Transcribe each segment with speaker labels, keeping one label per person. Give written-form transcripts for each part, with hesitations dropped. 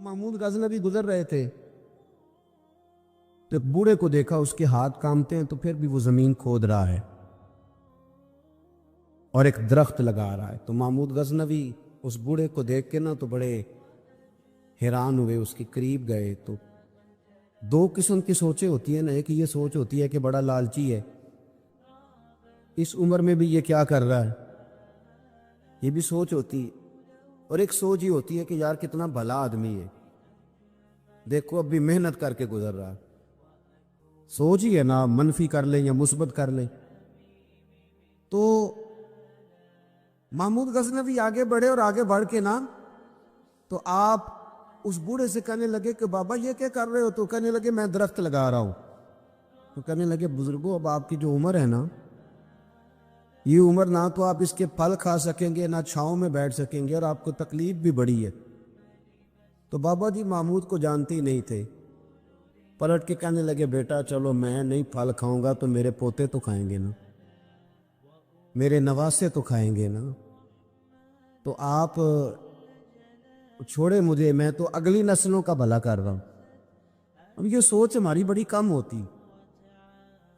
Speaker 1: محمود غزنوی گزر رہے تھے تو ایک بوڑھے کو دیکھا، اس کے ہاتھ کامتے ہیں تو پھر بھی وہ زمین کھود رہا ہے اور ایک درخت لگا رہا ہے۔ تو محمود غزنوی اس بوڑھے کو دیکھ کے نا تو بڑے حیران ہوئے، اس کے قریب گئے۔ تو دو قسم کی سوچیں ہوتی ہیں نا، ایک یہ سوچ ہوتی ہے کہ بڑا لالچی ہے، اس عمر میں بھی یہ کیا کر رہا ہے، یہ بھی سوچ ہوتی ہے۔ اور ایک سوچ یہ ہوتی ہے کہ یار کتنا بھلا آدمی ہے، دیکھو اب بھی محنت کر کے گزر رہا ہے۔ سوچ ہی ہے نا، منفی کر لیں یا مثبت کر لیں۔ تو محمود غزنوی آگے بڑھے اور آگے بڑھ کے نا تو آپ اس بوڑھے سے کہنے لگے کہ بابا یہ کیا کر رہے ہو؟ تو کہنے لگے میں درخت لگا رہا ہوں۔ تو کہنے لگے بزرگوں اب آپ کی جو عمر ہے نا، یہ عمر نہ تو آپ اس کے پھل کھا سکیں گے، نہ چھاؤں میں بیٹھ سکیں گے، اور آپ کو تکلیف بھی بڑی ہے۔ تو بابا جی محمود کو جانتے ہی نہیں تھے، پلٹ کے کہنے لگے بیٹا چلو میں نہیں پھل کھاؤں گا تو میرے پوتے تو کھائیں گے نا، میرے نواسے تو کھائیں گے نا، تو آپ چھوڑے مجھے، میں تو اگلی نسلوں کا بھلا کر رہا ہوں۔ اب یہ سوچ ہماری بڑی کم ہوتی،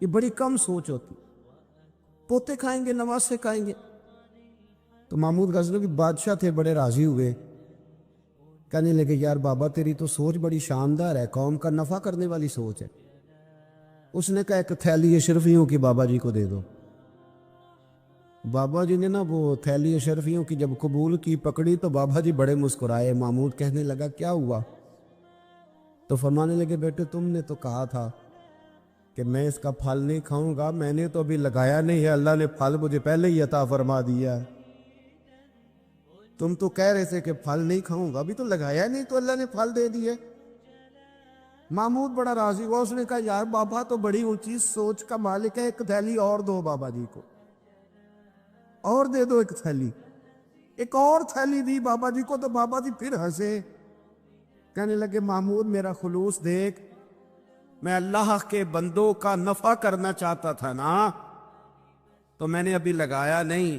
Speaker 1: یہ بڑی کم سوچ ہوتی، پوتے کھائیں گے نواسے کھائیں گے۔ تو محمود غزنوی بادشاہ تھے، بڑے راضی ہوئے، کہنے لگے یار بابا تیری تو سوچ بڑی شاندار ہے، قوم کا نفع کرنے والی سوچ ہے۔ اس نے کہا ایک تھیلی اشرفیوں کی بابا جی کو دے دو۔ بابا جی نے نا وہ تھیلی اشرفیوں کی جب قبول کی، پکڑی، تو بابا جی بڑے مسکرائے۔ محمود کہنے لگا کیا ہوا؟ تو فرمانے لگے بیٹے تم نے تو کہا تھا کہ میں اس کا پھل نہیں کھاؤں گا، میں نے تو ابھی لگایا نہیں ہے، اللہ نے پھل مجھے پہلے ہی عطا فرما دیا ہے۔ تم تو کہہ رہے تھے کہ پھل نہیں کھاؤں گا، ابھی تو لگایا نہیں تو اللہ نے پھل دے دیے۔ محمود بڑا راضی ہوا، اس نے کہا یار بابا تو بڑی اونچی سوچ کا مالک ہے، ایک تھیلی اور دو بابا جی کو، اور دے دو ایک تھیلی۔ ایک اور تھیلی دی بابا جی کو، تو بابا جی پھر ہنسے، کہنے لگے محمود میرا خلوص دیکھ، میں اللہ کے بندوں کا نفع کرنا چاہتا تھا نا، تو میں نے ابھی لگایا نہیں۔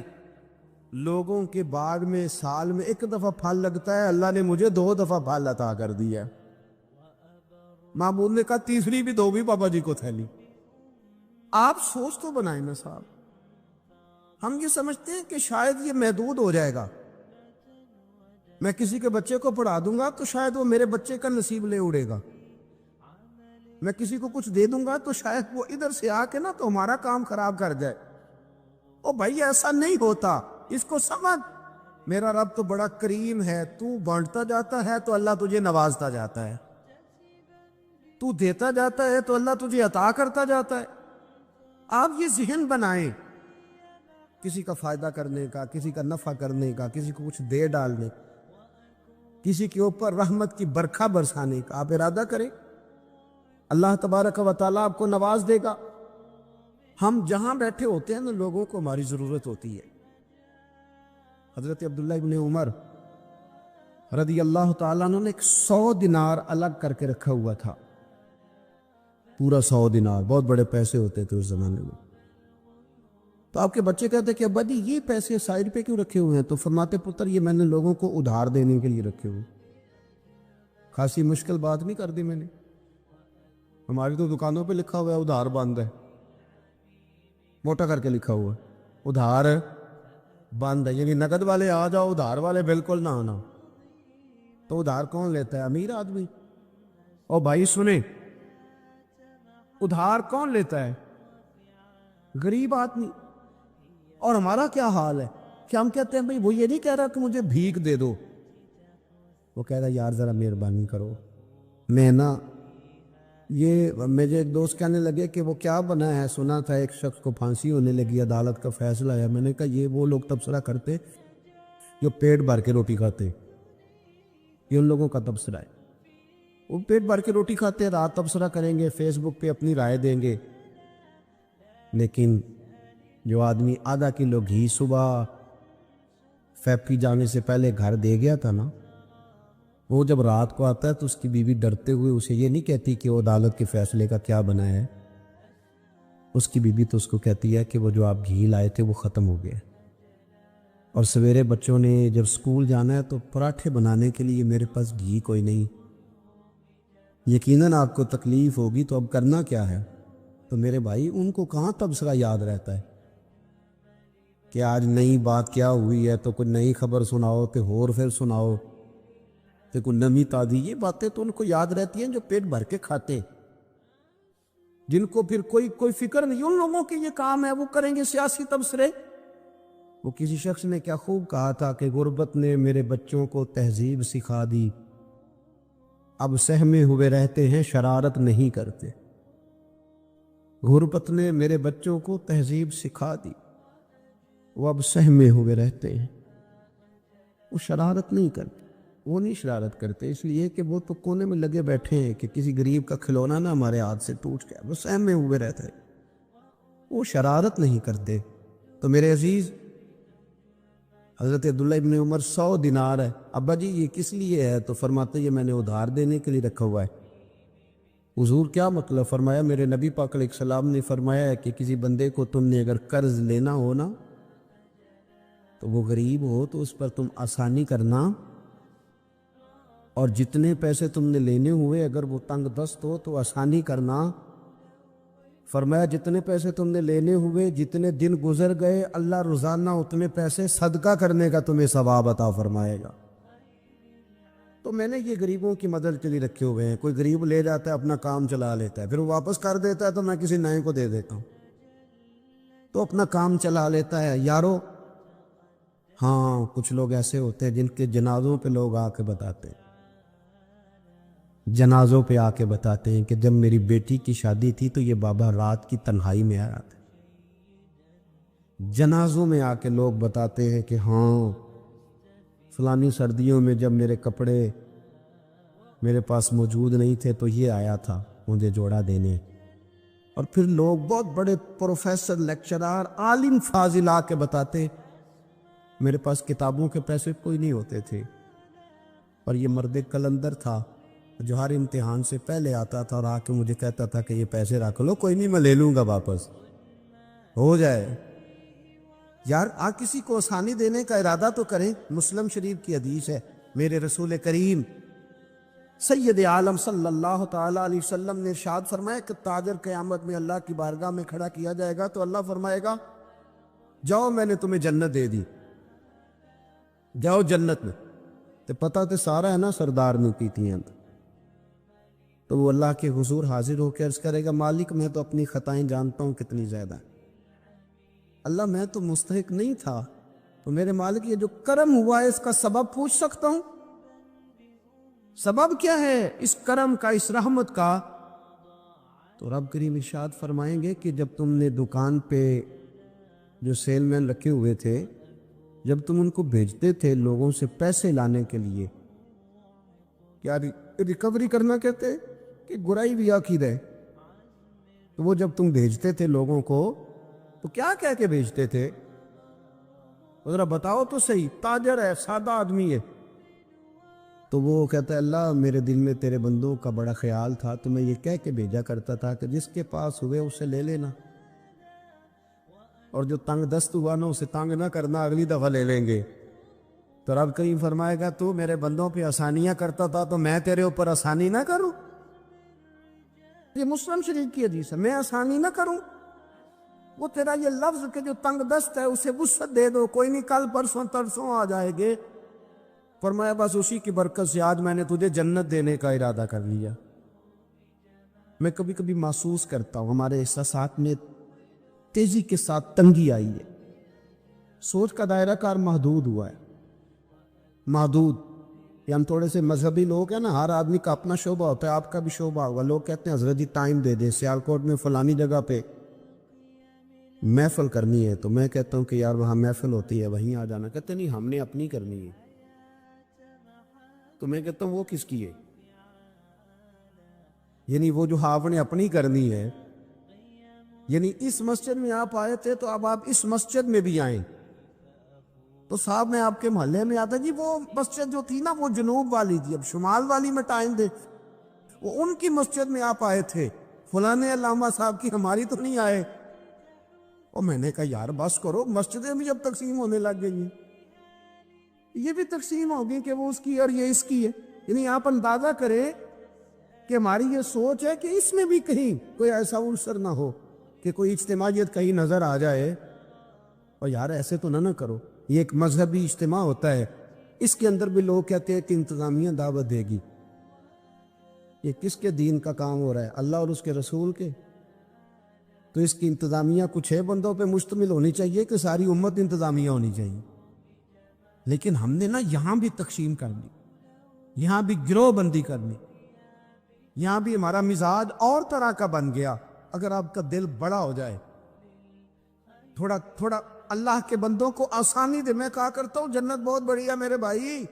Speaker 1: لوگوں کے باغ میں سال میں ایک دفعہ پھل لگتا ہے، اللہ نے مجھے 2 دفعہ پھل عطا کر دیا۔ محمود نے کہا تیسری بھی دو بھی بابا جی کو تھیلی۔ آپ سوچ تو بنائیں نا صاحب، ہم یہ سمجھتے ہیں کہ شاید یہ محدود ہو جائے گا، میں کسی کے بچے کو پڑھا دوں گا تو شاید وہ میرے بچے کا نصیب لے اڑے گا، میں کسی کو کچھ دے دوں گا تو شاید وہ ادھر سے آ کے نا تو ہمارا کام خراب کر جائے۔ او بھائی ایسا نہیں ہوتا، اس کو سمجھ، میرا رب تو بڑا کریم ہے، تو بانٹتا جاتا ہے تو اللہ تجھے نوازتا جاتا ہے، تو دیتا جاتا ہے تو اللہ تجھے عطا کرتا جاتا ہے۔ آپ یہ ذہن بنائیں، کسی کا فائدہ کرنے کا، کسی کا نفع کرنے کا، کسی کو کچھ دے ڈالنے، کسی کے اوپر رحمت کی برکھا برسانے کا آپ ارادہ کریں، اللہ تبارک و تعالیٰ آپ کو نواز دے گا۔ ہم جہاں بیٹھے ہوتے ہیں نا، لوگوں کو ہماری ضرورت ہوتی ہے۔ حضرت عبداللہ ابن عمر رضی اللہ تعالیٰ عنہ نے 100 دینار الگ کر کے رکھا ہوا تھا، پورا 100 دینار، بہت بڑے پیسے ہوتے تھے اس زمانے میں۔ تو آپ کے بچے کہتے کہ ابا جی یہ پیسے سائڈ پہ کیوں رکھے ہوئے ہیں؟ تو فرماتے پتر یہ میں نے لوگوں کو ادھار دینے کے لیے رکھے ہوئے۔ خاصی مشکل بات نہیں کر دی میں نے، ہماری تو دکانوں پہ لکھا ہوا ہے ادھار بند ہے، موٹا کر کے لکھا ہوا ہے ادھار بند ہے، یعنی نقد والے آ جاؤ، ادھار والے بالکل نہ آنا۔ تو ادھار کون لیتا ہے؟ امیر آدمی۔ اور بھائی سنیں، ادھار کون لیتا ہے؟ غریب آدمی۔ اور ہمارا کیا حال ہے کہ ہم کہتے ہیں بھئی وہ یہ نہیں کہہ رہا کہ مجھے بھیک دے دو، وہ کہہ رہا یار ذرا مہربانی کرو، میں نا یہ مجھے ایک دوست کہنے لگے کہ وہ کیا بنا ہے، سنا تھا ایک شخص کو پھانسی ہونے لگی، عدالت کا فیصلہ آیا۔ میں نے کہا یہ وہ لوگ تبصرہ کرتے جو پیٹ بھر کے روٹی کھاتے، یہ ان لوگوں کا تبصرہ ہے، وہ پیٹ بھر کے روٹی کھاتے، رات تبصرہ کریں گے، فیس بک پہ اپنی رائے دیں گے۔ لیکن جو آدمی آدھا کلو گھی صبح فیکٹری جانے سے پہلے گھر دے گیا تھا نا، وہ جب رات کو آتا ہے تو اس کی بیوی ڈرتے ہوئے اسے یہ نہیں کہتی کہ وہ عدالت کے فیصلے کا کیا بنا ہے، اس کی بیوی تو اس کو کہتی ہے کہ وہ جو آپ گھی لائے تھے وہ ختم ہو گیا۔ اور سویرے بچوں نے جب اسکول جانا ہے تو پراٹھے بنانے کے لیے میرے پاس گھی کوئی نہیں. یقیناً آپ کو تکلیف ہوگی تو اب کرنا کیا ہے؟ تو میرے بھائی ان کو کہاں تبصرہ یاد رہتا ہے کہ آج نئی بات کیا ہوئی ہے تو کوئی نئی خبر سناؤ کہ اور پھر سناؤ کہ کوئی نمی تازی. یہ باتیں تو ان کو یاد رہتی ہیں جو پیٹ بھر کے کھاتے، جن کو پھر کوئی فکر نہیں. ان لوگوں کے یہ کام ہے، وہ کریں گے سیاسی تبصرے. وہ کسی شخص نے کیا خوب کہا تھا کہ غربت نے میرے بچوں کو تہذیب سکھا دی، اب سہمے ہوئے رہتے ہیں شرارت نہیں کرتے. غربت نے میرے بچوں کو تہذیب سکھا دی، وہ اب سہمے ہوئے رہتے ہیں، وہ شرارت نہیں کرتے. وہ نہیں شرارت کرتے اس لیے کہ وہ تو کونے میں لگے بیٹھے ہیں کہ کسی غریب کا کھلونا نہ ہمارے ہاتھ سے ٹوٹ گیا، وہ سہمے ہوئے رہتے ہیں، وہ شرارت نہیں کرتے. تو میرے عزیز، حضرت عبداللہ ابن عمر 100 دینار ہے. ابا جی یہ کس لیے ہے؟ تو فرماتے یہ میں نے ادھار دینے کے لیے رکھا ہوا ہے. حضور کیا مطلب؟ فرمایا میرے نبی پاک علیہ السلام نے فرمایا ہے کہ کسی بندے کو تم نے اگر قرض لینا ہو نا تو وہ غریب ہو تو اس پر تم آسانی کرنا، اور جتنے پیسے تم نے لینے ہوئے اگر وہ تنگ دست ہو تو آسانی کرنا. فرمایا جتنے پیسے تم نے لینے ہوئے جتنے دن گزر گئے اللہ روزانہ اتنے پیسے صدقہ کرنے کا تمہیں ثواب عطا فرمائے گا. تو میں نے یہ غریبوں کی مدد کے لیے رکھے ہوئے ہیں. کوئی غریب لے جاتا ہے اپنا کام چلا لیتا ہے، پھر وہ واپس کر دیتا ہے تو میں کسی نئے کو دے دیتا ہوں، تو اپنا کام چلا لیتا ہے. یارو ہاں کچھ لوگ ایسے ہوتے ہیں جن کے جنازوں پہ لوگ آ کے بتاتے ہیں، جنازوں پہ آ کے بتاتے ہیں کہ جب میری بیٹی کی شادی تھی تو یہ بابا رات کی تنہائی میں آیا تھا. جنازوں میں آ کے لوگ بتاتے ہیں کہ ہاں فلانی سردیوں میں جب میرے کپڑے میرے پاس موجود نہیں تھے تو یہ آیا تھا مجھے جوڑا دینے. اور پھر لوگ بہت بڑے پروفیسر، لیکچرار، عالم فاضل آ کے بتاتے میرے پاس کتابوں کے پیسے کوئی نہیں ہوتے تھے، اور یہ مرد کلندر تھا جو ہر امتحان سے پہلے آتا تھا اور آ کے مجھے کہتا تھا کہ یہ پیسے رکھ لو، کوئی نہیں میں لے لوں گا واپس ہو جائے. یار کسی کو آسانی دینے کا ارادہ تو کریں. مسلم شریف کی حدیث ہے، میرے رسول کریم سید عالم صلی اللہ تعالیٰ علیہ وسلم نے ارشاد فرمایا کہ تاجر قیامت میں اللہ کی بارگاہ میں کھڑا کیا جائے گا تو اللہ فرمائے گا جاؤ میں نے تمہیں جنت دے دی، جاؤ جنت میں. تو پتہ تو سارا ہے نا سردار نے کی ہیں. تو وہ اللہ کے حضور حاضر ہو کے عرض کرے گا مالک میں تو اپنی خطائیں جانتا ہوں کتنی زیادہ ہیں، اللہ میں تو مستحق نہیں تھا، تو میرے مالک یہ جو کرم ہوا ہے اس کا سبب پوچھ سکتا ہوں؟ سبب کیا ہے اس کرم کا، اس رحمت کا؟ تو رب کریم ارشاد فرمائیں گے کہ جب تم نے دکان پہ جو سیل مین رکھے ہوئے تھے، جب تم ان کو بھیجتے تھے لوگوں سے پیسے لانے کے لیے، کیا ریکوری کرنا کہتے کہ گرائی بھی عقید ہے، تو وہ جب تم بھیجتے تھے لوگوں کو تو کیا کہہ کے بھیجتے تھے؟ ذرا بتاؤ تو صحیح. تاجر ہے، سادہ آدمی ہے، تو وہ کہتا ہے اللہ میرے دل میں تیرے بندوں کا بڑا خیال تھا تو میں یہ کہہ کے بھیجا کرتا تھا کہ جس کے پاس ہوئے اسے لے لینا، اور جو تنگ دست ہوا نا اسے تنگ نہ کرنا، اگلی دفعہ لے لیں گے. تو رب کریم فرمائے گا تو میرے بندوں پہ آسانیاں کرتا تھا تو میں تیرے اوپر آسانی نہ کروں؟ یہ مسلم شریف کی حدیث ہے، میں آسانی نہ کروں؟ وہ تیرا یہ لفظ کہ جو تنگ دست ہے اسے وسعت دے دو، کوئی نہیں کل پرسوں ترسوں آ جائے گے. فرمایا بس اسی کی برکت سے آج میں نے تجھے جنت دینے کا ارادہ کر لیا. میں کبھی کبھی محسوس کرتا ہوں ہمارے احساسات میں تیزی کے ساتھ تنگی آئی ہے، سوچ کا دائرہ کار محدود ہوا ہے، محدود. یہ ہم تھوڑے سے مذہبی لوگ ہیں نا، ہر آدمی کا اپنا شعبہ ہوتا ہے، آپ کا بھی شعبہ ہوگا. لوگ کہتے ہیں حضرت جی ٹائم دے دیں، سیالکوٹ میں فلانی جگہ پہ محفل کرنی ہے، تو میں کہتا ہوں کہ یار وہاں محفل ہوتی ہے وہیں آ جانا. کہتے نہیں ہم نے اپنی کرنی ہے. تو میں کہتا ہوں وہ کس کی ہے؟ یعنی وہ جو آپ نے اپنی کرنی ہے، یعنی اس مسجد میں آپ آئے تھے تو اب آپ اس مسجد میں بھی آئیں. تو صاحب میں آپ کے محلے میں آتا جی وہ مسجد جو تھی نا وہ جنوب والی تھی، اب شمال والی میں ٹائم دے. وہ ان کی مسجد میں آپ آئے تھے، فلانے علامہ صاحب کی، ہماری تو نہیں آئے. اور میں نے کہا یار بس کرو، مسجدیں بھی جب تقسیم ہونے لگ گئی ہیں. یہ بھی تقسیم ہوگی کہ وہ اس کی اور یہ اس کی ہے. یعنی آپ اندازہ کریں کہ ہماری یہ سوچ ہے کہ اس میں بھی کہیں کوئی ایسا عنصر نہ ہو کہ کوئی اجتماعیت کہیں نظر آ جائے. اور یار ایسے تو نہ کرو. یہ ایک مذہبی اجتماع ہوتا ہے, اس کے اندر بھی لوگ کہتے ہیں کہ انتظامیہ دعوت دے گی. یہ کس کے دین کا کام ہو رہا ہے؟ اللہ اور اس کے رسول کے. تو اس کی انتظامیہ کچھ 6 بندوں پہ مشتمل ہونی چاہیے کہ ساری امت انتظامیہ ہونی چاہیے. لیکن ہم نے نا یہاں بھی تقسیم کر دی, یہاں بھی گروہ بندی کر دی, یہاں بھی ہمارا مزاج اور طرح کا بن گیا. اگر آپ کا دل بڑا ہو جائے, تھوڑا اللہ کے بندوں کو آسانی دے. میں کہا کرتا ہوں جنت بہت بڑی ہے میرے بھائی,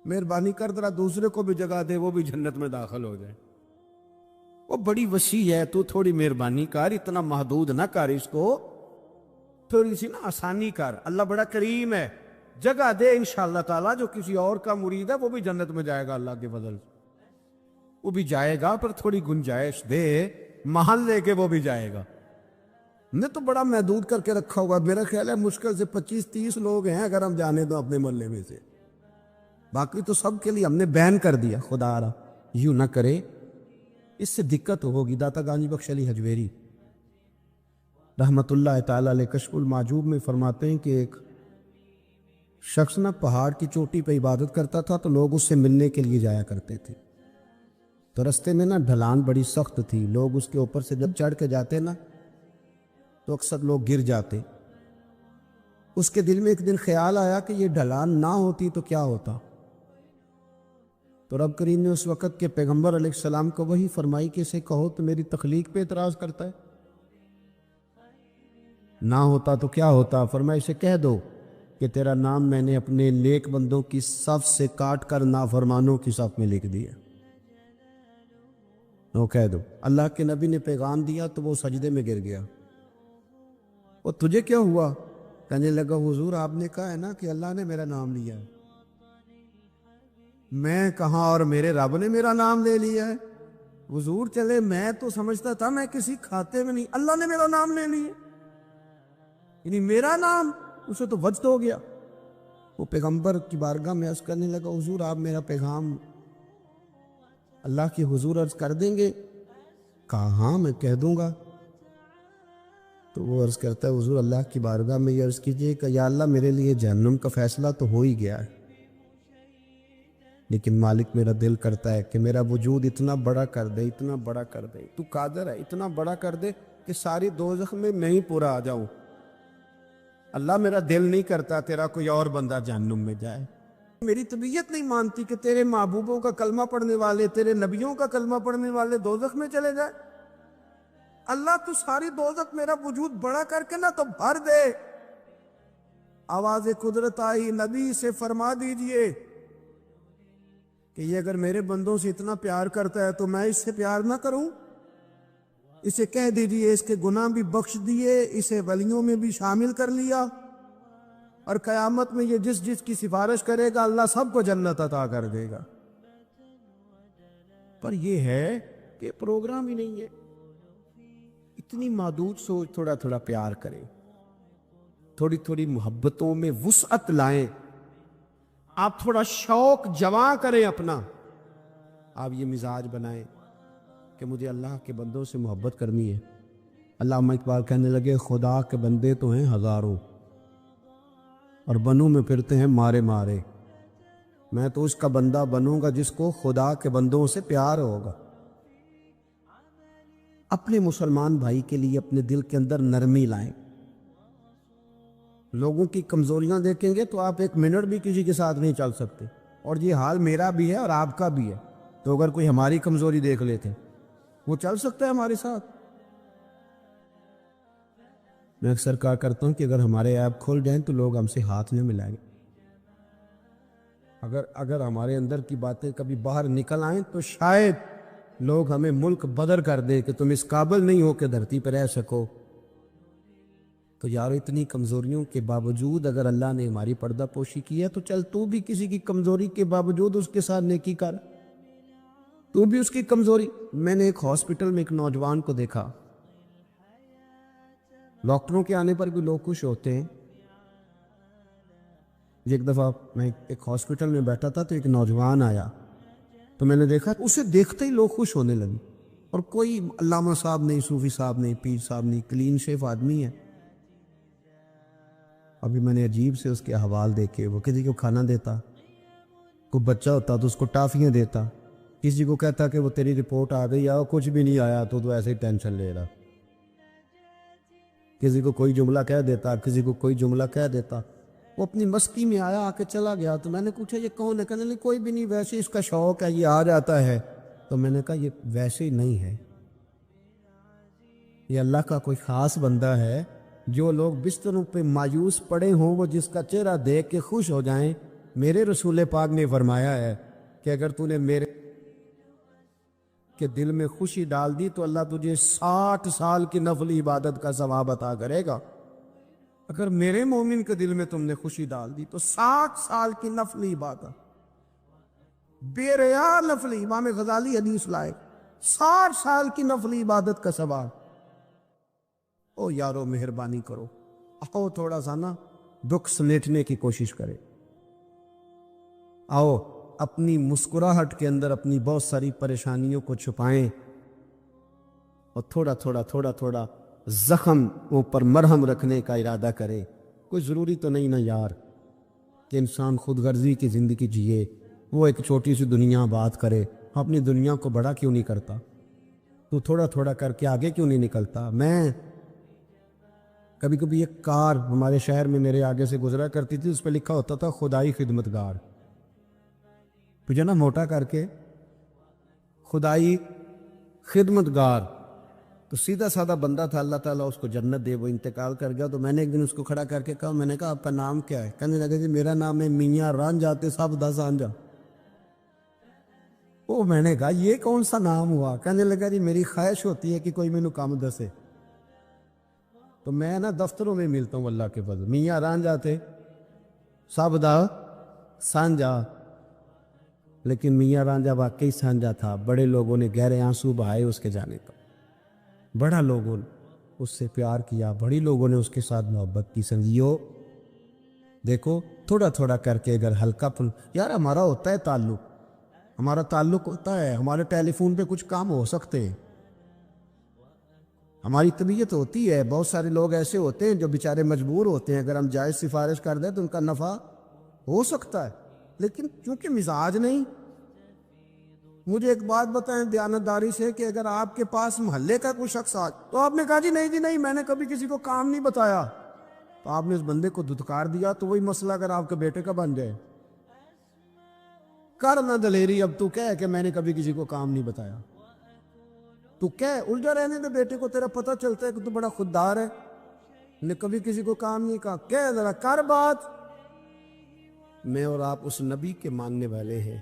Speaker 1: مہربانی کر ذرا دوسرے کو بھی جگہ دے, وہ بھی جنت میں داخل ہو جائے. وہ بڑی وسیع ہے, تو تھوڑی مہربانی کر, اتنا محدود نہ کر اس کو, تھوڑی سی نا آسانی کر. اللہ بڑا کریم ہے, جگہ دے انشاءاللہ تعالیٰ. جو کسی اور کا مرید ہے وہ بھی جنت میں جائے گا اللہ کے فضل سے, وہ بھی جائے گا, پر تھوڑی گنجائش دے, محل لے کے وہ بھی جائے گا. نے تو بڑا محدود کر کے رکھا ہوا. میرا خیال ہے مشکل سے 25-30 لوگ ہیں اگر ہم جانے دو اپنے محلے میں سے. باقی تو سب کے لیے ہم نے بین کر دیا. خدا را یوں نہ کرے, اس سے دقت ہوگی. داتا گانجی بخش علی حجویری رحمت اللہ تعالی علیہ کشف المعجوب میں فرماتے ہیں کہ ایک شخص نہ پہاڑ کی چوٹی پہ عبادت کرتا تھا, تو لوگ اس سے ملنے کے لیے جایا کرتے تھے. تو رستے میں نا ڈھلان بڑی سخت تھی. لوگ اس کے اوپر سے جب چڑھ کے جاتے نا تو اکثر لوگ گر جاتے. اس کے دل میں ایک دن خیال آیا کہ یہ ڈھلان نہ ہوتی تو کیا ہوتا. تو رب کریم نے اس وقت کے پیغمبر علیہ السلام کو وہی فرمائی کہ اسے کہو تو میری تخلیق پہ اعتراض کرتا ہے. نہ ہوتا تو کیا ہوتا؟ فرمایا اسے کہہ دو کہ تیرا نام میں نے اپنے نیک بندوں کی صف سے کاٹ کر نافرمانوں کی صف میں لکھ دیا. وہ کہہ دو. اللہ کے نبی نے پیغام دیا تو وہ سجدے میں گر گیا. وہ تجھے کیا ہوا؟ کہنے لگا حضور آپ نے کہا ہے نا کہ اللہ نے میرا نام لیا ہے. میں کہاں, اور میرے رب نے میرا نام لے لیا ہے. حضور چلے, میں تو سمجھتا تھا میں کسی کھاتے میں نہیں, اللہ نے میرا نام لے لیا, یعنی میرا نام. اسے تو وجد ہو گیا. وہ پیغمبر کی بارگاہ میں عرض کرنے لگا حضور آپ میرا پیغام اللہ کی حضور عرض کر دیں گے؟ کہا ہاں میں کہہ دوں گا. تو وہ عرض کرتا ہے حضور اللہ کی بارگاہ میں یہ عرض کیجئے کہ یا اللہ میرے لیے جہنم کا فیصلہ تو ہو ہی گیا ہے, لیکن مالک میرا دل کرتا ہے کہ میرا وجود اتنا بڑا کر دے, اتنا بڑا کر دے, تو قادر ہے اتنا بڑا کر دے کہ ساری دوزخ میں ہی پورا آ جاؤں. اللہ میرا دل نہیں کرتا تیرا کوئی اور بندہ جہنم میں جائے. میری طبیعت نہیں مانتی کہ تیرے محبوبوں کا کلمہ پڑھنے والے, تیرے نبیوں کا کلمہ پڑھنے والے دوزخ میں چلے جائے. اللہ تو ساری دوزخ میرا وجود بڑا کر کے نہ تو بھر دے. آواز قدرت آئی, نبی سے فرما دیجئے کہ یہ اگر میرے بندوں سے اتنا پیار کرتا ہے تو میں اس سے پیار نہ کروں. اسے کہہ دیجئے اس کے گناہ بھی بخش دیے, اسے ولیوں میں بھی شامل کر لیا, اور قیامت میں یہ جس کی سفارش کرے گا اللہ سب کو جنت عطا کر دے گا. پر یہ ہے کہ پروگرام ہی نہیں ہے. اتنی محدود سوچ. تھوڑا تھوڑا پیار کریں, تھوڑی تھوڑی محبتوں میں وسعت لائیں. آپ تھوڑا شوق جواں کریں اپنا. آپ یہ مزاج بنائیں کہ مجھے اللہ کے بندوں سے محبت کرنی ہے. علامہ اقبال کہنے لگے خدا کے بندے تو ہیں ہزاروں, اور بنوں میں پھرتے ہیں مارے مارے. میں تو اس کا بندہ بنوں گا جس کو خدا کے بندوں سے پیار ہوگا. اپنے مسلمان بھائی کے لیے اپنے دل کے اندر نرمی لائیں. لوگوں کی کمزوریاں دیکھیں گے تو آپ 1 منٹ بھی کسی کے ساتھ نہیں چل سکتے, اور یہ حال میرا بھی ہے اور آپ کا بھی ہے. تو اگر کوئی ہماری کمزوری دیکھ لیتے وہ چل سکتا ہے ہمارے ساتھ؟ میں اکثر کہا کرتا ہوں کہ اگر ہمارے ایپ کھول جائیں تو لوگ ہم سے ہاتھ نہیں ملائیں گے. اگر ہمارے اندر کی باتیں کبھی باہر نکل آئیں تو شاید لوگ ہمیں ملک بدر کر دیں کہ تم اس قابل نہیں ہو کہ دھرتی پہ رہ سکو. تو یارو اتنی کمزوریوں کے باوجود اگر اللہ نے ہماری پردہ پوشی کی ہے تو چل تو بھی کسی کی کمزوری کے باوجود اس کے ساتھ نیکی کر. تو بھی اس کی کمزوری. میں نے ایک ہاسپٹل میں ایک نوجوان کو دیکھا, ڈاکٹروں کے آنے پر بھی لوگ خوش ہوتے ہیں, ایک دفعہ میں ایک ہاسپٹل میں بیٹھا تھا تو ایک نوجوان آیا، تو میں نے دیکھا اسے دیکھتے ہی لوگ خوش ہونے لگے، اور کوئی علامہ صاحب نہیں، صوفی صاحب نہیں، پیر صاحب نہیں، کلین شیف آدمی ہے۔ ابھی میں نے عجیب سے اس کے احوال دیکھے، وہ کسی کو کھانا دیتا، کوئی بچہ ہوتا تو اس کو ٹافیاں دیتا، کسی کو کہتا کہ وہ تیری رپورٹ آ گئی اور کچھ بھی نہیں آیا تو ایسے ہی ٹینشن لے رہا، کسی کو کوئی جملہ کہہ دیتا، کسی کو کوئی جملہ کہہ دیتا۔ وہ اپنی مستی میں آیا، آ کے چلا گیا، تو میں نے پوچھا یہ کون ہے؟ کہنے لگے کوئی بھی نہیں، ویسے اس کا شوق ہے، یہ آ جاتا ہے۔ تو میں نے کہا یہ ویسے ہی نہیں ہے، یہ اللہ کا کوئی خاص بندہ ہے۔ جو لوگ بستروں پہ مایوس پڑے ہوں وہ جس کا چہرہ دیکھ کے خوش ہو جائیں، میرے رسول پاک نے فرمایا ہے کہ اگر تو نے میرے کے دل میں خوشی ڈال دی تو اللہ تجھے 60 سال کی نفل عبادت کا ثواب عطا کرے گا۔ اگر میرے مومن کے دل میں تم نے خوشی ڈال دی تو 60 سال کی نفل عبادت، بے ریا نفل، امام غزالی حدیث لائے، 60 سال کی نفل عبادت کا ثواب۔ او یارو مہربانی کرو، آؤ تھوڑا سا نا دکھ سمیٹنے کی کوشش کرے، آؤ اپنی مسکراہٹ کے اندر اپنی بہت ساری پریشانیوں کو چھپائیں، اور تھوڑا تھوڑا زخم پر مرہم رکھنے کا ارادہ کرے۔ کوئی ضروری تو نہیں نا یار کہ انسان خود غرضی کی زندگی جیے، وہ ایک چھوٹی سی دنیا بات کرے، اپنی دنیا کو بڑا کیوں نہیں کرتا؟ تو تھوڑا تھوڑا کر کے آگے کیوں نہیں نکلتا؟ میں کبھی کبھی ایک کار ہمارے شہر میں میرے آگے سے گزرا کرتی تھی، اس پہ لکھا ہوتا تھا خدائی خدمتگار، تو نا موٹا کر کے خدائی خدمتگار، تو سیدھا سادہ بندہ تھا، اللہ تعالیٰ اس کو جنت دے، وہ انتقال کر گیا۔ تو میں نے ایک دن اس کو کھڑا کر کے کہا، میں نے کہا آپ کا نام کیا ہے؟ کہنے لگے جی میرا نام ہے میاں رانجھا تے سب دا سانجھا۔ وہ میں نے کہا یہ کون سا نام ہوا؟ کہنے لگا جی میری خواہش ہوتی ہے کہ کوئی مینوں کام دسے، تو میں نا دفتروں میں ملتا ہوں اللہ کے فضل، میاں رانجھا تے سب دا سانجھا۔ لیکن میاں رانجھا واقعی سانجھا تھا، بڑے لوگوں نے گہرے آنسو بہائے اس کے جانے پر، بڑا لوگوں نے اس سے پیار کیا، بڑی لوگوں نے اس کے ساتھ محبت کی۔ سنگیو دیکھو تھوڑا تھوڑا کر کے اگر ہلکا پھل، یار ہمارا ہوتا ہے تعلق، ہمارا تعلق ہوتا ہے، ہمارے ٹیلی فون پہ کچھ کام ہو سکتے ہیں، ہماری طبیعت ہوتی ہے۔ بہت سارے لوگ ایسے ہوتے ہیں جو بیچارے مجبور ہوتے ہیں، اگر ہم جائز سفارش کر دیں تو ان کا نفع ہو سکتا ہے، لیکن کیونکہ مزاج نہیں۔ مجھے ایک بات بتائیں دیانتداری سے کہ اگر آپ کے پاس محلے کا کوئی شخص آ تو آپ نے کہا جی نہیں میں نے کبھی کسی کو کام نہیں بتایا، تو آپ نے اس بندے کو دھتکار دیا، تو وہی مسئلہ اگر آپ کے بیٹے کا بن جائے، کر نہ دلیری، اب تو کہہ کہ میں نے کبھی کسی کو کام نہیں بتایا، تو کہہ الجھا رہنے دے بیٹے کو، تیرا پتہ چلتا ہے کہ تو بڑا خوددار ہے، نے کبھی کسی کو کام نہیں کہا، کہہ ذرا کر بات۔ میں اور آپ اس نبی کے ماننے والے ہیں،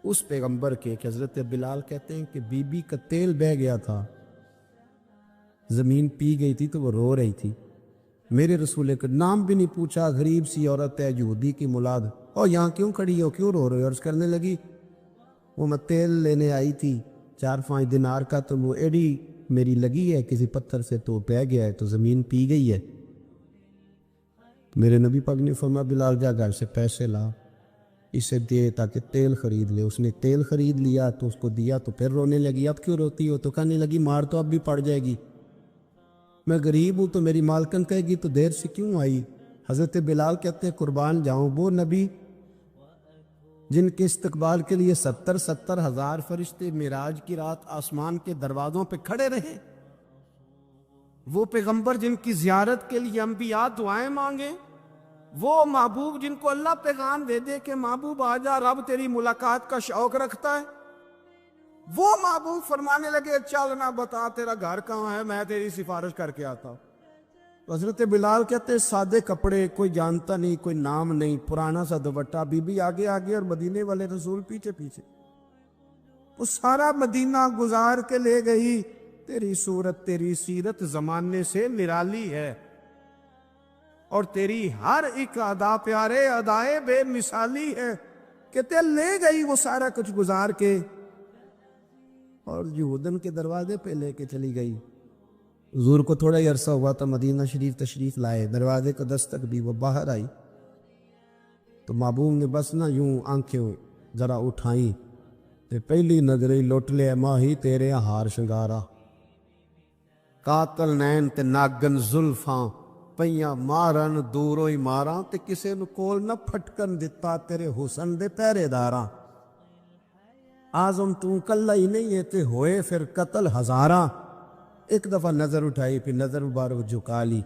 Speaker 1: اس پیغمبر کے کہ حضرت بلال کہتے ہیں کہ بی بی کا تیل بہہ گیا تھا، زمین پی گئی تھی تو وہ رو رہی تھی، میرے رسول کا نام بھی نہیں پوچھا، غریب سی عورت ہے یہودی کی مولاد، اور یہاں کیوں کھڑی ہو، کیوں رو رہے ہو؟ عرض کرنے لگی وہ میں تیل لینے آئی تھی 4-5 دینار کا، تو وہ ایڈی میری لگی ہے کسی پتھر سے تو بہہ گیا ہے، تو زمین پی گئی ہے۔ میرے نبی پاک نے فرمایا بلال جا گھر سے پیسے لا، اسے دے تاکہ تیل خرید لے۔ اس نے تیل خرید لیا تو اس کو دیا، تو پھر رونے لگی، اب کیوں روتی ہو؟ تو کہنے لگی مار تو اب بھی پڑ جائے گی، میں غریب ہوں، تو میری مالکن کہے گی تو دیر سے کیوں آئی؟ حضرت بلال کہتے ہیں قربان جاؤں وہ نبی جن کے استقبال کے لیے 70 ہزار فرشتے معراج کی رات آسمان کے دروازوں پہ کھڑے رہے، وہ پیغمبر جن کی زیارت کے لیے انبیاء دعائیں مانگے، وہ محبوب جن کو اللہ پیغام دے دے کہ محبوب آجا، رب تیری ملاقات کا شوق رکھتا ہے، وہ محبوب فرمانے لگے چل نہ بتا تیرا گھر کہاں ہے، میں تیری سفارش کر کے آتا ہوں۔ حضرت بلال کہتے ہیں سادے کپڑے، کوئی جانتا نہیں، کوئی نام نہیں، پرانا سا دوپٹہ، بی بی آگے آگے اور مدینے والے رسول پیچھے پیچھے، وہ سارا مدینہ گزار کے لے گئی۔ تیری صورت تیری سیرت زمانے سے نرالی ہے، اور تیری ہر ایک ادا پیارے ادائے بے مثالی ہے، کہتے لے گئی وہ سارا کچھ گزار کے، اور یہودن کے دروازے پہ لے کے چلی گئی۔ حضور کو تھوڑا ہی عرصہ ہوا تھا مدینہ شریف تشریف لائے، دروازے کو دستک دی، وہ باہر آئی، تو محبوب نے بس نہ یوں آنکھیں ذرا اٹھائیں تے پہلی نظر لٹ لیا ماہی تیرے ہار شنگارا، قاتل نین تے ناگن زلفاں پئیاں مارن دوروں ہی ماراں تے کسے نو کول نہ پھٹکن دتا تیرے حسن دے پہرے داراں، آزم تو کلا ہی نہیں ہے تے ہوئے پھر قتل ہزاراں، ایک دفعہ نظر اٹھائی پھر نظر مبارک جھکا لی،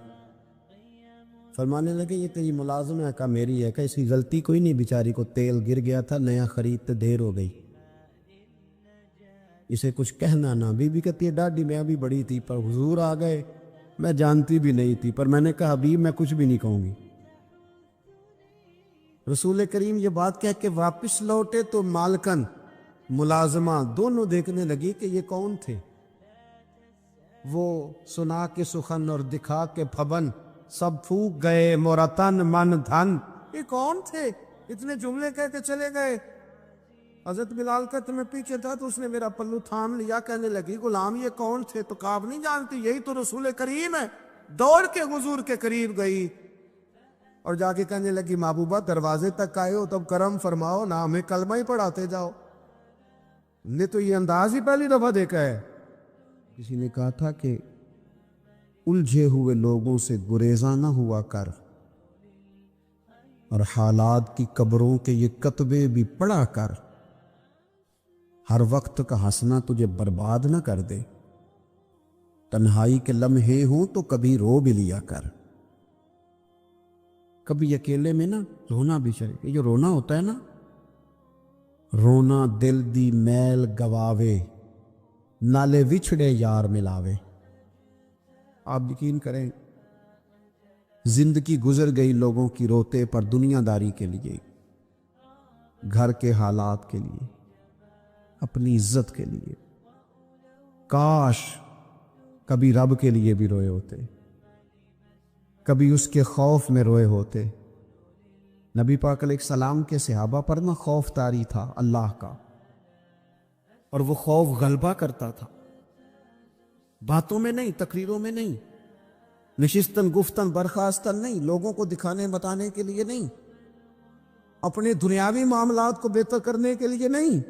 Speaker 1: فرمانے لگے یہ تیری ملازم ہے؟ کہا میری ہے۔ کہ اس کی غلطی کوئی نہیں، بیچاری کو تیل گر گیا تھا، نیا خریدتے دیر ہو گئی، اسے کچھ کہنا نہ۔ بی بی کہتی ہے ڈاڈی میں بھی بڑی تھی پر حضور آ گئے، میں جانتی بھی نہیں تھی، پر میں نے کہا حبیب میں کچھ بھی نہیں کہوں گی۔ رسول کریم یہ بات کہہ کے واپس لوٹے تو مالکن ملازمہ دونوں دیکھنے لگی کہ یہ کون تھے۔ وہ سنا کے سخن اور دکھا کے پھبن، سب پھوک گئے مورا تن من دھن۔ یہ کون تھے؟ اتنے جملے کہہ کے چلے گئے۔ حضرت بلال کا تمہیں پیچھے تھا تو اس نے میرا پلو تھام لیا، کہنے لگی غلام یہ کون تھے؟ تو کہا نہیں جانتی، یہی تو رسول کریم ہے۔ دوڑ کے حضور کے قریب گئی اور جا کے کہنے لگی محبوبہ دروازے تک آئے ہو تب کرم فرماؤ نہ، ہمیں کلمہ ہی پڑھاتے جاؤ، نے تو یہ انداز ہی پہلی دفعہ دیکھا ہے۔ کسی نے کہا تھا کہ الجھے ہوئے لوگوں سے گریزاں نہ ہوا کر، اور حالات کی قبروں کے یہ کتبے بھی پڑھا کر، ہر وقت کا ہنسنا تجھے برباد نہ کر دے، تنہائی کے لمحے ہوں تو کبھی رو بھی لیا کر۔ کبھی اکیلے میں نا رونا بھی چاہیے، یہ جو رونا ہوتا ہے نا، رونا دل دی میل گواوے، نالے وچھڑے یار ملاوے۔ آپ یقین کریں زندگی گزر گئی لوگوں کی روتے پر دنیا داری کے لیے، گھر کے حالات کے لیے، اپنی عزت کے لیے۔ کاش کبھی رب کے لیے بھی روئے ہوتے، کبھی اس کے خوف میں روئے ہوتے۔ نبی پاک علیہ السلام کے صحابہ پر نہ خوف طاری تھا اللہ کا، اور وہ خوف غلبہ کرتا تھا، باتوں میں نہیں، تقریروں میں نہیں، نشستن گفتن برخاستن نہیں، لوگوں کو دکھانے بتانے کے لیے نہیں، اپنے دنیاوی معاملات کو بہتر کرنے کے لیے نہیں،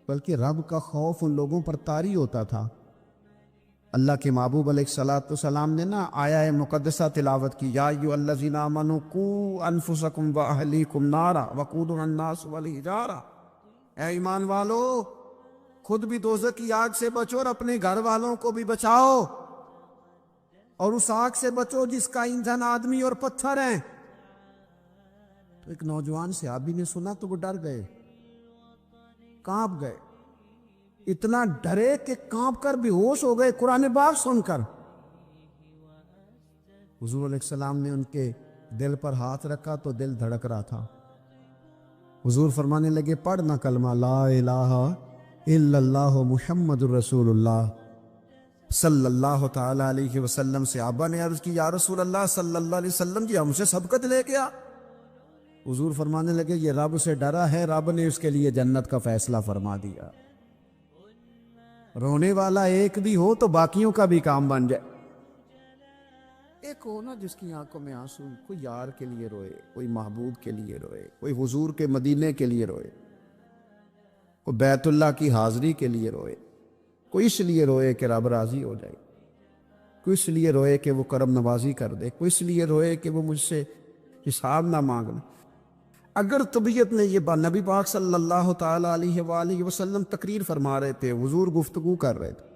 Speaker 1: بلکہ رب کا خوف ان لوگوں پر طاری ہوتا تھا۔ اللہ کے محبوب علیہ السلام نے نا آیہ مقدسہ تلاوت کی، یا ایھا الذین آمنوا قوا انفسکم واہلیکم نارا وقودھا الناس والحجارہ، اے ایمان والو خود بھی دوزخ کی آگ سے بچو اور اپنے گھر والوں کو بھی بچاؤ، اور اس آگ سے بچو جس کا ایندھن آدمی اور پتھر ہیں۔ تو ایک نوجوان صحابی نے سنا تو وہ ڈر گئے، کانپ گئے، اتنا ڈرے کہ کانپ کر بے ہوش ہو گئے قرآن پاک سن کر۔ حضور علیہ السلام نے ان کے دل پر ہاتھ رکھا تو دل دھڑک رہا تھا۔ حضور فرمانے لگے پڑھنا کلمہ لا الہ الا اللہ محمد الرسول اللہ صلی اللہ تعالی علیہ وسلم۔ صحابہ نے عرض کی یا رسول اللہ صلی اللہ علیہ وسلم جی ہم سے سبقت لے کے آ۔ حضور فرمانے لگے یہ رب سے ڈرا ہے، رب نے اس کے لیے جنت کا فیصلہ فرما دیا۔ رونے والا ایک بھی ہو تو باقیوں کا بھی کام بن جائے۔ ایک ہو نا جس کی آنکھوں میں آنسو، کوئی یار کے لیے روئے، کوئی محبوب کے لیے روئے، کوئی حضور کے مدینے کے لیے روئے، کوئی بیت اللہ کی حاضری کے لیے روئے، کوئی اس لیے روئے کہ رب راضی ہو جائے، کوئی اس لیے روئے کہ وہ کرم نوازی کر دے، کوئی اس لیے روئے کہ وہ مجھ سے حساب نہ مانگنا۔ اگر طبیعت نے یہ بات، نبی پاک صلی اللہ تعالی علیہ وآلہ وسلم تقریر فرما رہے تھے، حضور گفتگو کر رہے تھے،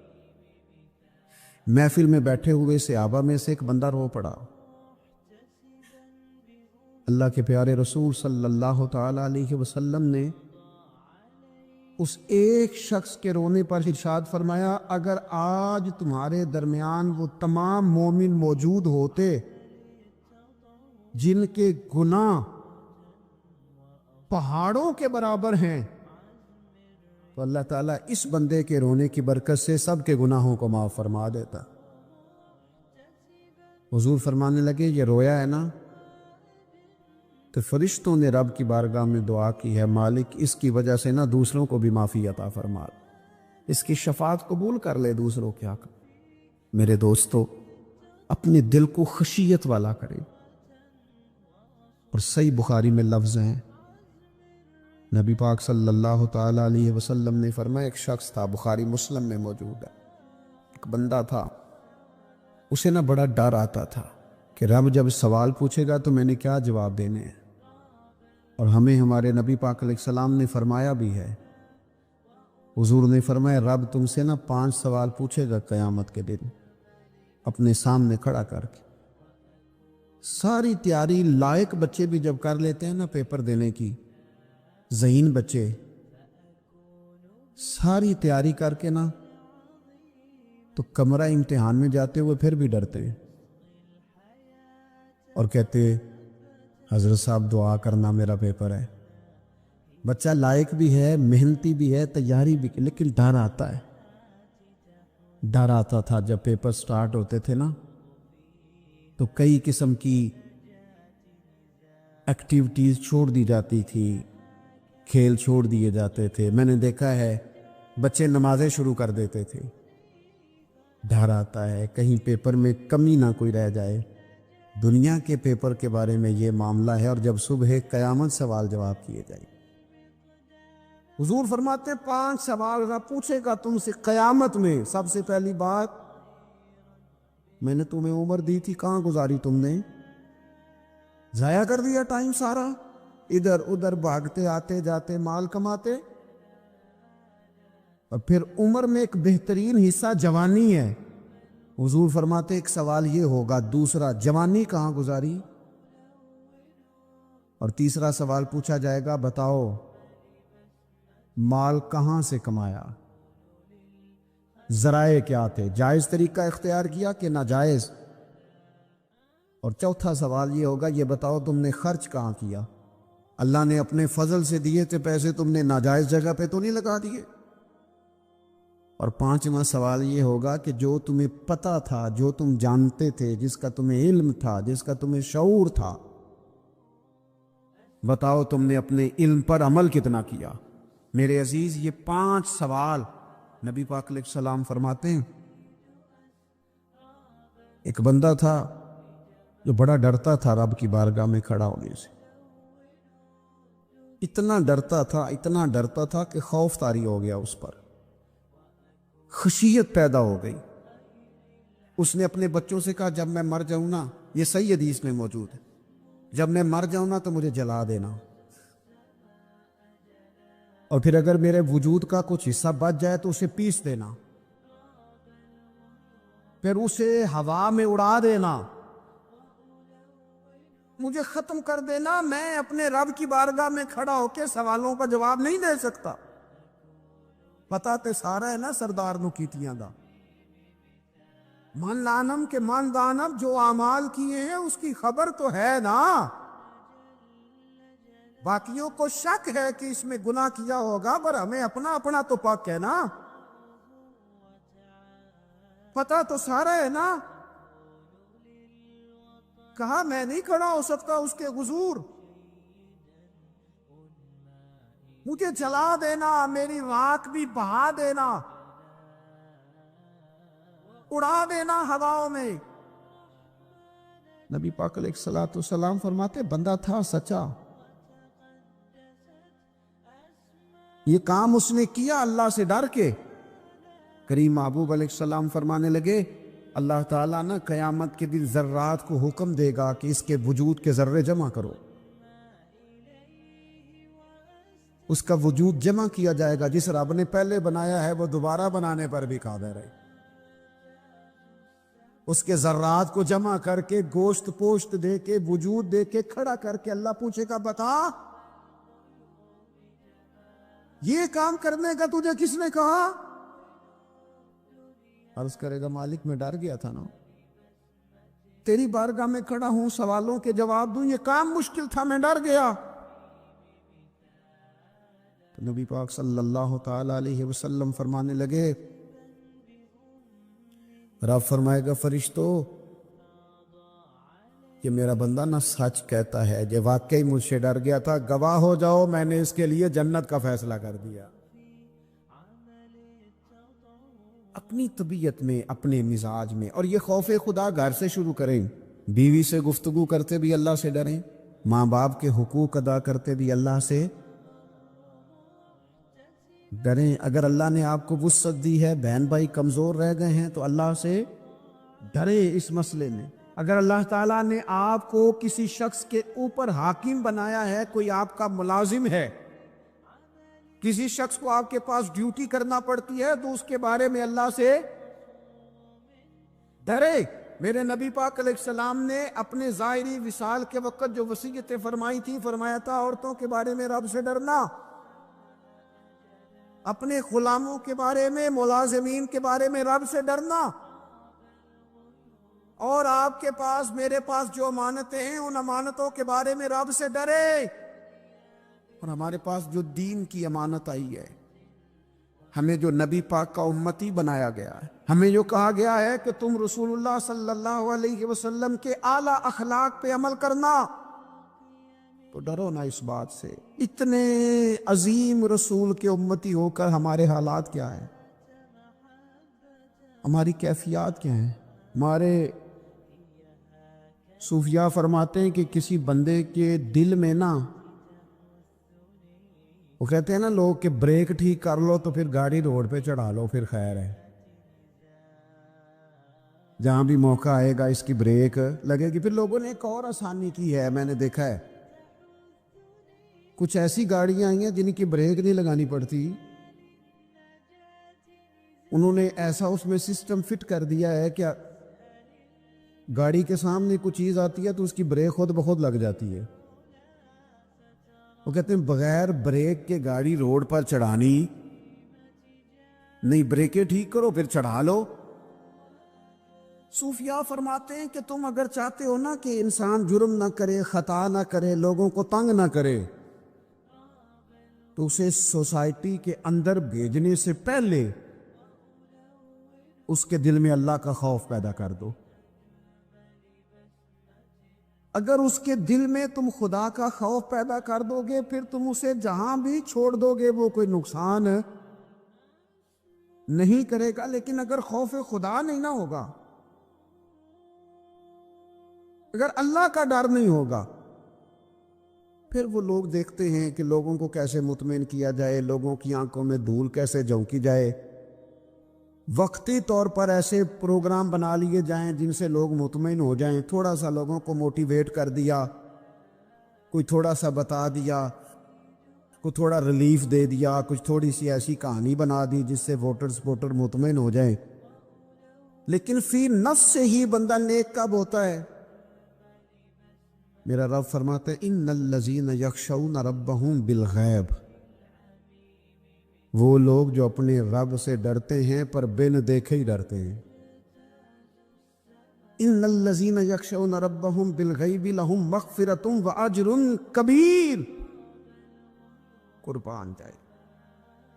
Speaker 1: محفل میں بیٹھے ہوئے صحابہ میں سے ایک بندہ رو پڑا، اللہ کے پیارے رسول صلی اللہ تعالی علیہ وسلم نے اس ایک شخص کے رونے پر ارشاد فرمایا اگر آج تمہارے درمیان وہ تمام مومن موجود ہوتے جن کے گناہ پہاڑوں کے برابر ہیں تو اللہ تعالیٰ اس بندے کے رونے کی برکت سے سب کے گناہوں کو معاف فرما دیتا۔ حضور فرمانے لگے یہ رویا ہے نا تو فرشتوں نے رب کی بارگاہ میں دعا کی ہے مالک اس کی وجہ سے نا دوسروں کو بھی معافی عطا فرما، اس کی شفاعت قبول کر لے دوسروں کے حق۔ میرے دوستو اپنے دل کو خشیت والا کریں، اور صحیح بخاری میں لفظ ہیں، نبی پاک صلی اللہ تعالی علیہ وسلم نے فرمایا، ایک شخص تھا، بخاری مسلم میں موجود ہے، ایک بندہ تھا، اسے نہ بڑا ڈر آتا تھا کہ رب جب سوال پوچھے گا تو میں نے کیا جواب دینے ہیں۔ اور ہمیں ہمارے نبی پاک علیہ السلام نے فرمایا بھی ہے، حضور نے فرمایا رب تم سے نہ 5 سوال پوچھے گا قیامت کے دن اپنے سامنے کھڑا کر کے۔ ساری تیاری لائق بچے بھی جب کر لیتے ہیں نا پیپر دینے کی، ذہین بچے ساری تیاری کر کے نا تو کمرہ امتحان میں جاتے ہوئے پھر بھی ڈرتے ہیں اور کہتے حضرت صاحب دعا کرنا میرا پیپر ہے۔ بچہ لائق بھی ہے، محنتی بھی ہے، تیاری بھی، لیکن ڈر آتا ہے۔ ڈر آتا تھا جب پیپر سٹارٹ ہوتے تھے نا تو کئی قسم کی ایکٹیویٹیز چھوڑ دی جاتی تھی، کھیل چھوڑ دیے جاتے تھے۔ میں نے دیکھا ہے بچے نمازیں شروع کر دیتے تھے، ڈر آتا ہے کہیں پیپر میں کمی نہ کوئی رہ جائے۔ دنیا کے پیپر کے بارے میں یہ معاملہ ہے، اور جب صبح قیامت سوال جواب کیے جائیں، حضور فرماتے 5 سوال رب پوچھے گا تم سے قیامت میں۔ سب سے پہلی بات، میں نے تمہیں عمر دی تھی کہاں گزاری تم نے؟ ضائع کر دیا ٹائم سارا، ادھر ادھر بھاگتے آتے جاتے مال کماتے۔ اور پھر عمر میں ایک بہترین حصہ جوانی ہے، حضور فرماتے ایک سوال یہ ہوگا، دوسرا جوانی کہاں گزاری؟ اور تیسرا سوال پوچھا جائے گا، بتاؤ مال کہاں سے کمایا، ذرائع کیا تھے، جائز طریقہ اختیار کیا کہ ناجائز؟ اور چوتھا سوال یہ ہوگا، یہ بتاؤ تم نے خرچ کہاں کیا، اللہ نے اپنے فضل سے دیے تھے پیسے، تم نے ناجائز جگہ پہ تو نہیں لگا دیے؟ اور 5واں سوال یہ ہوگا کہ جو تمہیں پتہ تھا، جو تم جانتے تھے، جس کا تمہیں علم تھا، جس کا تمہیں شعور تھا، بتاؤ تم نے اپنے علم پر عمل کتنا کیا؟ میرے عزیز یہ 5 سوال نبی پاک علیہ السلام فرماتے ہیں۔ ایک بندہ تھا جو بڑا ڈرتا تھا رب کی بارگاہ میں کھڑا ہونے سے، اتنا ڈرتا تھا کہ خوف طاری ہو گیا اس پر، خشیت پیدا ہو گئی۔ اس نے اپنے بچوں سے کہا جب میں مر جاؤں نا، یہ صحیح حدیث میں موجود ہے، جب میں مر جاؤں نا تو مجھے جلا دینا، اور پھر اگر میرے وجود کا کچھ حصہ بچ جائے تو اسے پیس دینا، پھر اسے ہوا میں اڑا دینا، مجھے ختم کر دینا، میں اپنے رب کی بارگاہ میں کھڑا ہو کے سوالوں کا جواب نہیں دے سکتا۔ پتا تے سارا ہے نا سردار نو کیتیاں دا، من لانم کے من دانم، جو اعمال کیے ہیں اس کی خبر تو ہے نا، باقیوں کو شک ہے کہ اس میں گناہ کیا ہوگا، پر ہمیں اپنا اپنا تو پاک ہے نا، پتا تو سارا ہے نا۔ کہا میں نہیں کھڑا ہو سکتا اس کے حضور، مجھے جلا دینا، میری راکھ بھی بہا دینا، اڑا دینا ہواؤں میں۔ نبی پاک علیہ الصلوۃ والسلام فرماتے بندہ تھا سچا، یہ کام اس نے کیا اللہ سے ڈر کے۔ کریم محبوب علیہ السلام فرمانے لگے اللہ تعالیٰ نا قیامت کے دن ذرات کو حکم دے گا کہ اس کے وجود کے ذرے جمع کرو، اس کا وجود جمع کیا جائے گا، جس رب نے پہلے بنایا ہے وہ دوبارہ بنانے پر بھی قادر ہے۔ اس کے ذرات کو جمع کر کے گوشت پوشت دے کے وجود دے کے کھڑا کر کے اللہ پوچھے گا بتا یہ کام کرنے کا تجھے کس نے کہا؟ عرض کرے گا مالک میں ڈر گیا تھا نا، تیری بارگاہ میں کھڑا ہوں، سوالوں کے جواب دوں، یہ کام مشکل تھا، میں ڈر گیا۔ تو نبی پاک صلی اللہ تعالی علیہ وسلم فرمانے لگے، رب فرمائے گا فرشتو کہ میرا بندہ نہ سچ کہتا ہے، یہ واقعی مجھ سے ڈر گیا تھا، گواہ ہو جاؤ میں نے اس کے لیے جنت کا فیصلہ کر دیا۔ اپنی طبیعت میں، اپنے مزاج میں، اور یہ خوف خدا گھر سے شروع کریں، بیوی سے گفتگو کرتے بھی اللہ سے ڈریں، ماں باپ کے حقوق ادا کرتے بھی اللہ سے ڈریں. اگر اللہ نے آپ کو وسعت دی ہے، بہن بھائی کمزور رہ گئے ہیں، تو اللہ سے ڈرے اس مسئلے میں. اگر اللہ تعالیٰ نے آپ کو کسی شخص کے اوپر حاکم بنایا ہے، کوئی آپ کا ملازم ہے، کسی شخص کو آپ کے پاس ڈیوٹی کرنا پڑتی ہے، تو اس کے بارے میں اللہ سے ڈرے. میرے نبی پاک علیہ السلام نے اپنے ظاہری وصال کے وقت جو وصیتیں فرمائی تھی، فرمایا تھا عورتوں کے بارے میں رب سے ڈرنا، اپنے غلاموں کے بارے میں، ملازمین کے بارے میں رب سے ڈرنا، اور آپ کے پاس میرے پاس جو امانتیں ہیں ان امانتوں کے بارے میں رب سے ڈرے. اور ہمارے پاس جو دین کی امانت آئی ہے، ہمیں جو نبی پاک کا امتی بنایا گیا ہے، ہمیں جو کہا گیا ہے کہ تم رسول اللہ صلی اللہ علیہ وسلم کے اعلیٰ اخلاق پہ عمل کرنا، تو ڈرو نا اس بات سے. اتنے عظیم رسول کے امتی ہو کر ہمارے حالات کیا ہیں، ہماری کیفیات کیا ہیں؟ ہمارے صوفیاء فرماتے ہیں کہ کسی بندے کے دل میں نا، وہ کہتے ہیں نا لوگ کہ بریک ٹھیک کر لو تو پھر گاڑی روڈ پہ چڑھا لو، پھر خیر ہے. جہاں بھی موقع آئے گا اس کی بریک لگے گی. پھر لوگوں نے ایک اور آسانی کی ہے، میں نے دیکھا ہے، کچھ ایسی گاڑیاں آئی ہیں جن کی بریک نہیں لگانی پڑتی. انہوں نے ایسا اس میں سسٹم فٹ کر دیا ہے کہ گاڑی کے سامنے کوئی چیز آتی ہے تو اس کی بریک خود بخود لگ جاتی ہے. وہ کہتے ہیں بغیر بریک کے گاڑی روڈ پر چڑھانی نہیں، بریکیں ٹھیک کرو پھر چڑھا لو. صوفیاء فرماتے ہیں کہ تم اگر چاہتے ہو نا کہ انسان جرم نہ کرے، خطا نہ کرے، لوگوں کو تنگ نہ کرے، تو اسے سوسائٹی کے اندر بھیجنے سے پہلے اس کے دل میں اللہ کا خوف پیدا کر دو. اگر اس کے دل میں تم خدا کا خوف پیدا کر دو گے، پھر تم اسے جہاں بھی چھوڑ دو گے وہ کوئی نقصان نہیں کرے گا. لیکن اگر خوف خدا نہیں نہ ہوگا، اگر اللہ کا ڈر نہیں ہوگا، پھر وہ لوگ دیکھتے ہیں کہ لوگوں کو کیسے مطمئن کیا جائے، لوگوں کی آنکھوں میں دھول کیسے جھونکی جائے. وقتی طور پر ایسے پروگرام بنا لیے جائیں جن سے لوگ مطمئن ہو جائیں. تھوڑا سا لوگوں کو موٹیویٹ کر دیا، کوئی تھوڑا سا بتا دیا، کوئی تھوڑا ریلیف دے دیا، کچھ تھوڑی سی ایسی کہانی بنا دی جس سے ووٹر مطمئن ہو جائیں. لیکن فی نفس سے ہی بندہ نیک کب ہوتا ہے؟ میرا رب فرماتا ہے ان الذین یخشون ربہم بالغیب، وہ لوگ جو اپنے رب سے ڈرتے ہیں پر بن دیکھے ہی ڈرتے ہیں. ان الذین یخشون ربہم بالغیب لہم مغفرۃ واجر کبیر. قربان جائے.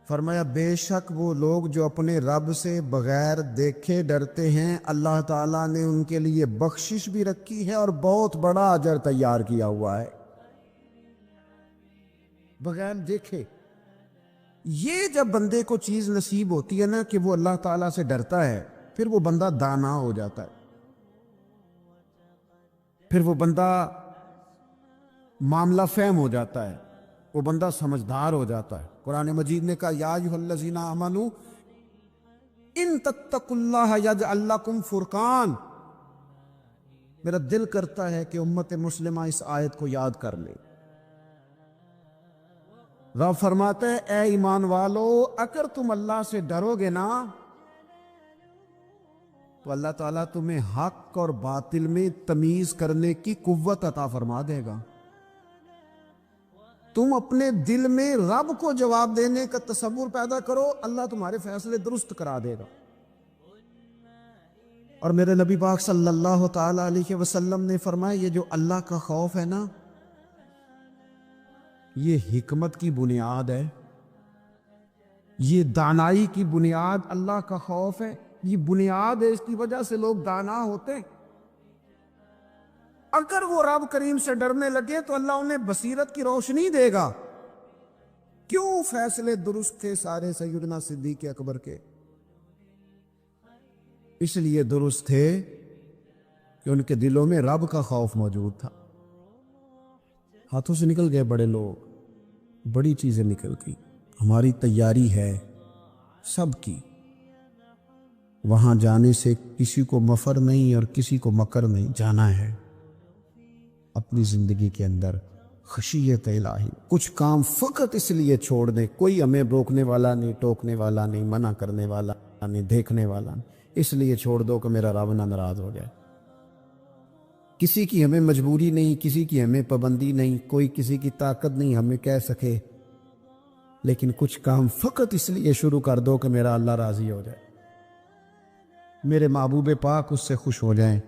Speaker 1: فرمایا بے شک وہ لوگ جو اپنے رب سے بغیر دیکھے ڈرتے ہیں، اللہ تعالیٰ نے ان کے لیے بخشش بھی رکھی ہے اور بہت بڑا اجر تیار کیا ہوا ہے. بغیر دیکھے یہ جب بندے کو چیز نصیب ہوتی ہے نا کہ وہ اللہ تعالیٰ سے ڈرتا ہے، پھر وہ بندہ دانا ہو جاتا ہے، پھر وہ بندہ معاملہ فہم ہو جاتا ہے، وہ بندہ سمجھدار ہو جاتا ہے. قرآن مجید نے کہا یا ایھا الذین آمنوا ان تتقوا اللہ یجعل لکم فرقان. میرا دل کرتا ہے کہ امت مسلمہ اس آیت کو یاد کر لے. رب فرماتا ہے اے ایمان والو، اگر تم اللہ سے ڈرو گے نا تو اللہ تعالیٰ تمہیں حق اور باطل میں تمیز کرنے کی قوت عطا فرما دے گا. تم اپنے دل میں رب کو جواب دینے کا تصور پیدا کرو، اللہ تمہارے فیصلے درست کرا دے گا. اور میرے نبی پاک صلی اللہ تعالی علیہ وسلم نے فرمایا یہ جو اللہ کا خوف ہے نا، یہ حکمت کی بنیاد ہے، یہ دانائی کی بنیاد. اللہ کا خوف ہے، یہ بنیاد ہے، اس کی وجہ سے لوگ دانا ہوتے ہیں. اگر وہ رب کریم سے ڈرنے لگے تو اللہ انہیں بصیرت کی روشنی دے گا. کیوں فیصلے درست تھے سارے سیدنا صدیق اکبر کے؟ اس لیے درست تھے کہ ان کے دلوں میں رب کا خوف موجود تھا. ہاتھوں سے نکل گئے بڑے لوگ، بڑی چیزیں نکل گئی. ہماری تیاری ہے سب کی، وہاں جانے سے کسی کو مفر نہیں اور کسی کو مکر نہیں. جانا ہے اپنی زندگی کے اندر خشیت الہی. کچھ کام فقط اس لیے چھوڑ دیں، کوئی ہمیں روکنے والا نہیں، ٹوکنے والا نہیں، منع کرنے والا نہیں، دیکھنے والا نہیں. اس لیے چھوڑ دو کہ میرا رب نہ ناراض ہو جائے. کسی کی ہمیں مجبوری نہیں، کسی کی ہمیں پابندی نہیں، کوئی کسی کی طاقت نہیں ہمیں کہہ سکے. لیکن کچھ کام فقط اس لیے شروع کر دو کہ میرا اللہ راضی ہو جائے، میرے محبوب پاک اس سے خوش ہو جائیں.